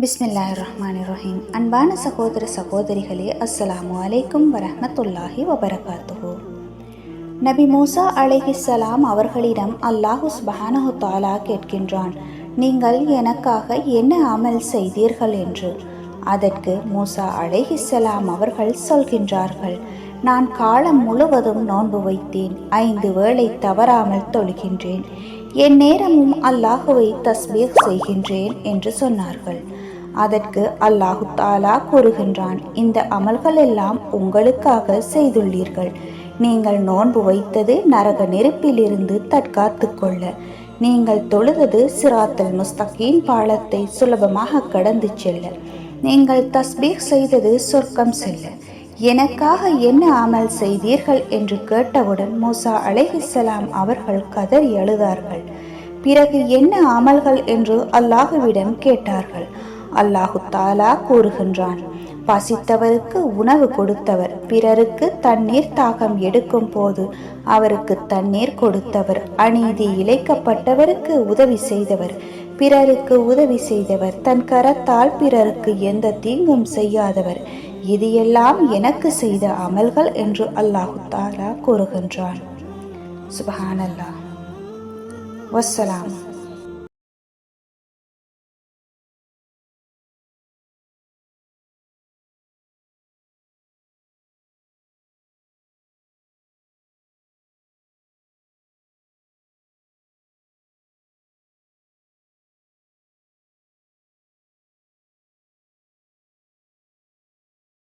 பிஸ்மில்லாஹிர்ரஹ்மானிர்ரஹீம். அன்பான சகோதர சகோதரிகளே, அஸ்ஸலாமு அலைக்கும் வரஹ்மத்துல்லாஹி வபரகாத்துஹு. நபி மூசா அலைஹிஸ்ஸலாம் அவர்களிடம் அல்லாஹு சுப்ஹானஹு தஆலா கேட்கின்றான், நீங்கள் எனக்காக என்ன அமல் செய்தீர்கள் என்று. அதற்கு மூசா அலைஹிஸ்ஸலாம் அவர்கள் சொல்கின்றார்கள், நான் காலம் முழுவதும் நோன்பு வைத்தேன், 5 வேளை தவறாமல் தொழுகின்றேன், என் நேரமும் அல்லாஹுவை தஸ்பீஹ் செய்கின்றேன் என்று சொன்னார்கள். அதற்கு அல்லாஹு தாலா கூறுகின்றான், இந்த அமல்கள் எல்லாம் உங்களுக்காக செய்துள்ளீர்கள். நீங்கள் நோன்பு வைத்தது நரக நெருப்பிலிருந்து தற்காத்து கொள்ள, நீங்கள் தொழுதது சிராத்தல் முஸ்தகீம் பாலத்தை சுலபமாக கடந்து செல்ல, நீங்கள் தஸ்பீஹ் செய்தது சொர்க்கம் செல்ல. எனக்காக என்ன அமல் செய்தீர்கள் என்று கேட்டவுடன் மூசா அலைஹிஸ்ஸலாம் அவர்கள் கதறி அழுதார்கள். பிறகு என்ன அமல்கள் என்று அல்லாஹுவிடம் கேட்டார்கள். அல்லாஹு தாலா கூறுகின்றான், பசித்தவருக்கு உணவு கொடுத்தவர், பிறருக்கு தண்ணீர் தாகம் எடுக்கும் போது அவருக்கு தண்ணீர் கொடுத்தவர், அநீதி இழைக்கப்பட்டவருக்கு உதவி செய்தவர், பிறருக்கு உதவி செய்தவர், தன் கரத்தால் பிறருக்கு எந்த தீங்கும் செய்யாதவர், இது எல்லாம் எனக்கு செய்த அமல்கள் என்று அல்லாஹு தாலா கூறுகின்றான். சுப்ஹானல்லாஹ். வஸ்ஸலாம்.